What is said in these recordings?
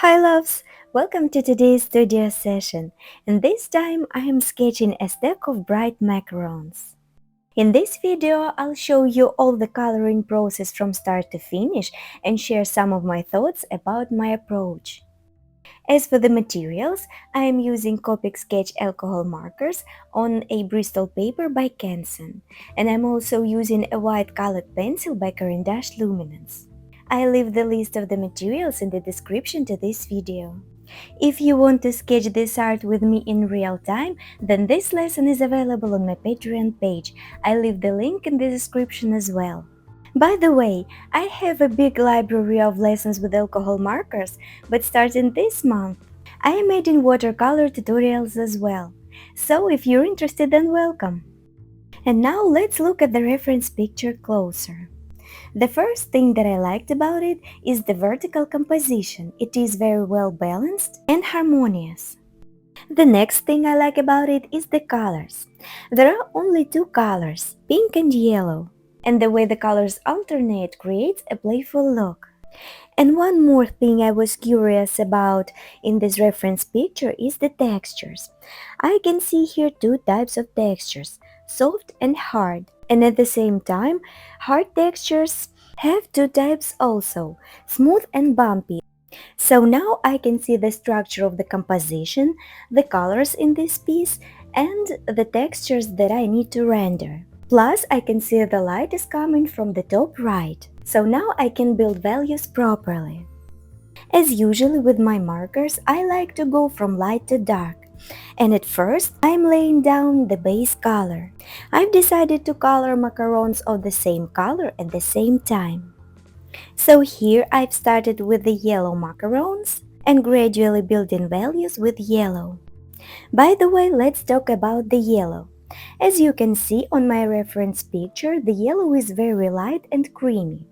Hi loves! Welcome to today's studio session, and this time I am sketching a stack of bright macarons. In this video, I'll show you all the coloring process from start to finish and share some of my thoughts about my approach. As for the materials, I am using Copic Sketch alcohol markers on a Bristol paper by Canson, and I'm also using a white colored pencil by Caran-d'Ache Luminance. I'll leave the list of the materials in the description to this video. If you want to sketch this art with me in real time, then this lesson is available on my Patreon page. I'll leave the link in the description as well. By the way, I have a big library of lessons with alcohol markers, but starting this month, I am adding watercolor tutorials as well. So if you're interested, then welcome. And now let's look at the reference picture closer. The first thing that I liked about it is the vertical composition. It is very well balanced and harmonious. The next thing I like about it is the colors. There are only two colors, pink and yellow, and the way the colors alternate creates a playful look. And one more thing I was curious about in this reference picture is the textures. I can see here two types of textures, soft and hard. And at the same time, hard textures have two types also, smooth and bumpy. So now I can see the structure of the composition, the colors in this piece, and the textures that I need to render. Plus, I can see the light is coming from the top right. So now I can build values properly. As usually with my markers, I like to go from light to dark. And at first, I'm laying down the base color. I've decided to color macarons of the same color at the same time. So here I've started with the yellow macarons and gradually building values with yellow. By the way, let's talk about the yellow. As you can see on my reference picture, the yellow is very light and creamy.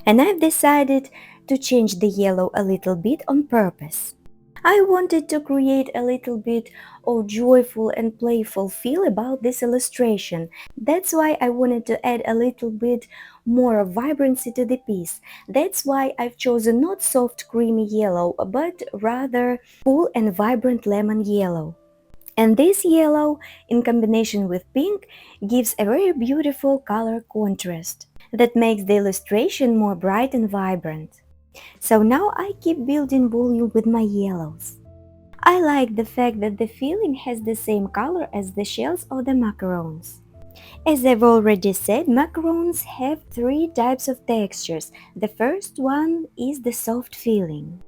And I've decided to change the yellow a little bit on purpose. I wanted to create a little bit of joyful and playful feel about this illustration. That's why I wanted to add a little bit more vibrancy to the piece. That's why I've chosen not soft creamy yellow, but rather cool and vibrant lemon yellow. And this yellow, in combination with pink, gives a very beautiful color contrast that makes the illustration more bright and vibrant. So now I keep building volume with my yellows. I like the fact that the filling has the same color as the shells of the macarons. As I've already said, macarons have three types of textures. The first one is the soft filling.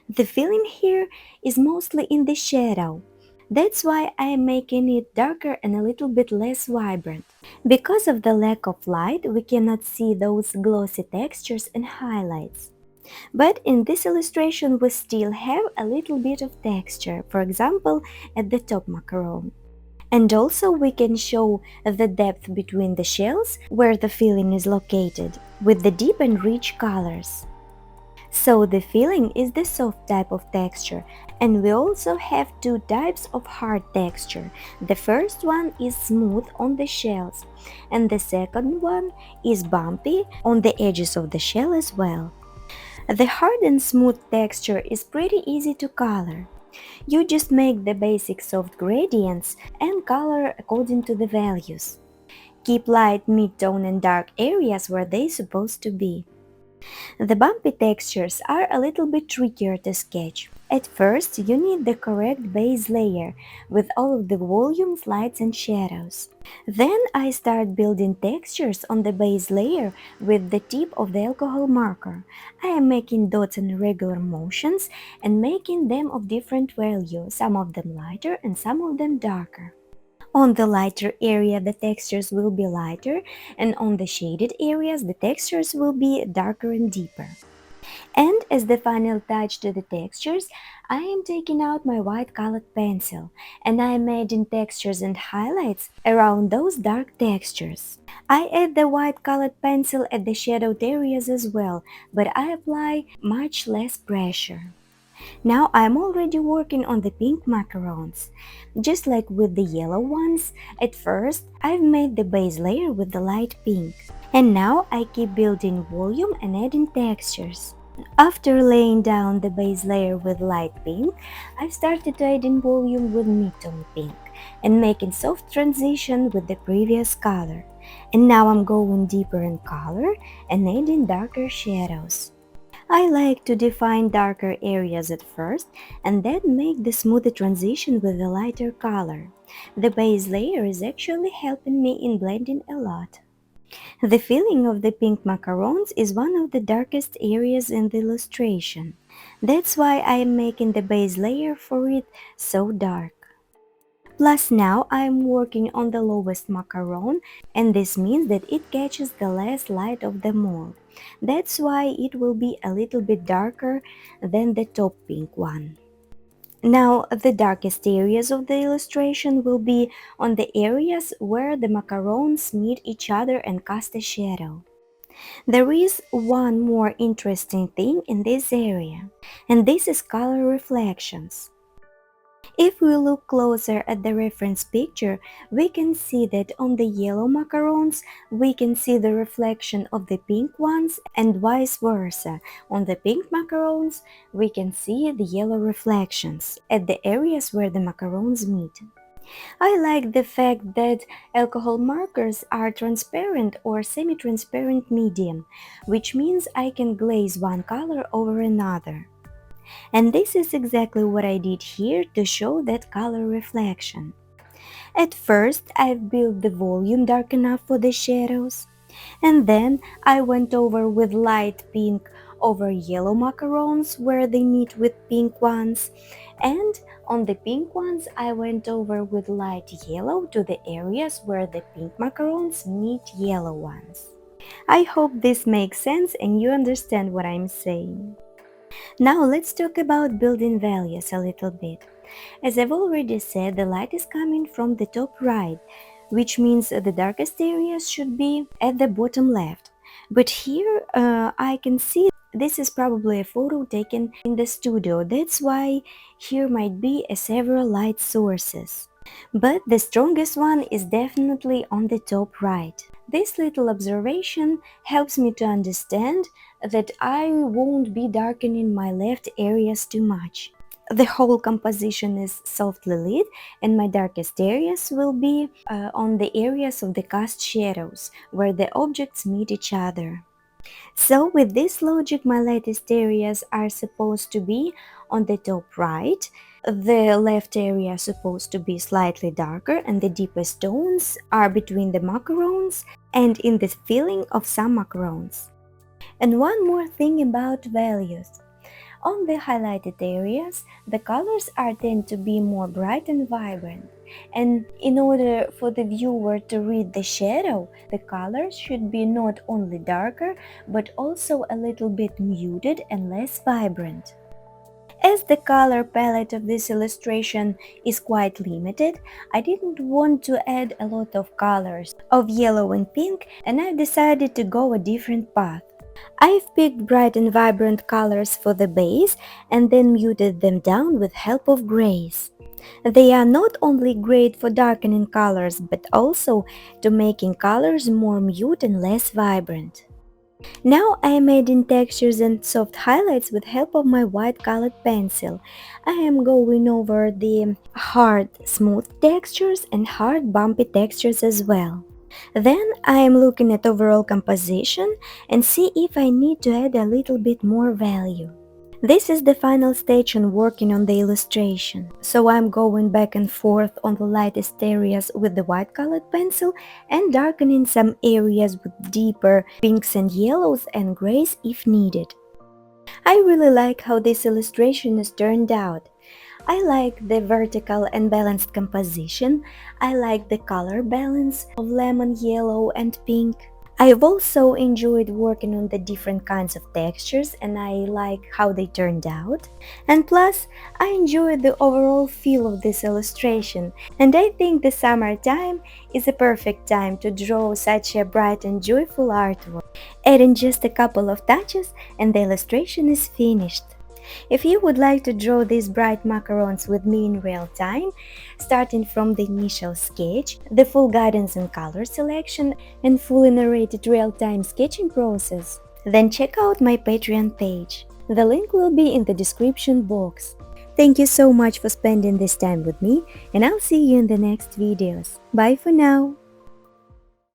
The filling here is mostly in the shadow. That's why I am making it darker and a little bit less vibrant. Because of the lack of light, we cannot see those glossy textures and highlights. But in this illustration we still have a little bit of texture, for example at the top macaron. And also we can show the depth between the shells where the filling is located with the deep and rich colors. So the filling is the soft type of texture, and we also have two types of hard texture. The first one is smooth on the shells, and the second one is bumpy on the edges of the shell as well. The hard and smooth texture is pretty easy to color. You just make the basic soft gradients and color according to the values. Keep light, mid-tone and dark areas where they're supposed to be. The bumpy textures are a little bit trickier to sketch. At first, you need the correct base layer with all of the volumes, lights and shadows. Then I start building textures on the base layer with the tip of the alcohol marker. I am making dots in irregular motions and making them of different value, some of them lighter and some of them darker. On the lighter area, the textures will be lighter, and on the shaded areas, the textures will be darker and deeper. And as the final touch to the textures, I am taking out my white colored pencil, and I am adding textures and highlights around those dark textures. I add the white colored pencil at the shadowed areas as well, but I apply much less pressure. Now I'm already working on the pink macarons. Just like with the yellow ones, at first I've made the base layer with the light pink. And now I keep building volume and adding textures. After laying down the base layer with light pink, I've started adding volume with mid-tone pink and making soft transition with the previous color. And now I'm going deeper in color and adding darker shadows. I like to define darker areas at first and then make the smoother transition with a lighter color. The base layer is actually helping me in blending a lot. The filling of the pink macarons is one of the darkest areas in the illustration. That's why I am making the base layer for it so dark. Plus now I am working on the lowest macaron, and this means that it catches the less light of them all. That's why it will be a little bit darker than the top pink one. Now the darkest areas of the illustration will be on the areas where the macarons meet each other and cast a shadow. There is one more interesting thing in this area, and this is color reflections. If we look closer at the reference picture, we can see that on the yellow macarons, we can see the reflection of the pink ones and vice versa. On the pink macarons, we can see the yellow reflections at the areas where the macarons meet. I like the fact that alcohol markers are transparent or semi-transparent medium, which means I can glaze one color over another. And this is exactly what I did here to show that color reflection. At first, I've built the volume dark enough for the shadows, and then I went over with light pink over yellow macarons where they meet with pink ones, and on the pink ones I went over with light yellow to the areas where the pink macarons meet yellow ones. I hope this makes sense and you understand what I'm saying. Now let's talk about building values a little bit. As I've already said, the light is coming from the top right, which means the darkest areas should be at the bottom left. But here I can see this is probably a photo taken in the studio, that's why here might be several light sources. But the strongest one is definitely on the top right. This little observation helps me to understand that I won't be darkening my left areas too much. The whole composition is softly lit and my darkest areas will be on the areas of the cast shadows, where the objects meet each other. So with this logic, my lightest areas are supposed to be on the top right, the left area is supposed to be slightly darker, and the deepest tones are between the macarons and in the filling of some macarons. And one more thing about values. On the highlighted areas, the colors tend to be more bright and vibrant. And in order for the viewer to read the shadow, the colors should be not only darker, but also a little bit muted and less vibrant. As the color palette of this illustration is quite limited, I didn't want to add a lot of colors of yellow and pink, and I decided to go a different path. I've picked bright and vibrant colors for the base and then muted them down with help of grays. They are not only great for darkening colors but also to making colors more mute and less vibrant. Now I am adding textures and soft highlights with help of my white colored pencil. I am going over the hard smooth textures and hard bumpy textures as well. Then I am looking at overall composition and see if I need to add a little bit more value. This is the final stage on working on the illustration, so I'm going back and forth on the lightest areas with the white colored pencil and darkening some areas with deeper pinks and yellows and grays if needed. I really like how this illustration has turned out. I like the vertical and balanced composition. I like the color balance of lemon yellow and pink. I've also enjoyed working on the different kinds of textures and I like how they turned out. And plus, I enjoy the overall feel of this illustration, and I think the summertime is a perfect time to draw such a bright and joyful artwork. Adding just a couple of touches and the illustration is finished. If you would like to draw these bright macarons with me in real time, starting from the initial sketch, the full guidance and color selection, and fully narrated real-time sketching process, then check out my Patreon page. The link will be in the description box. Thank you so much for spending this time with me, and I'll see you in the next videos. Bye for now!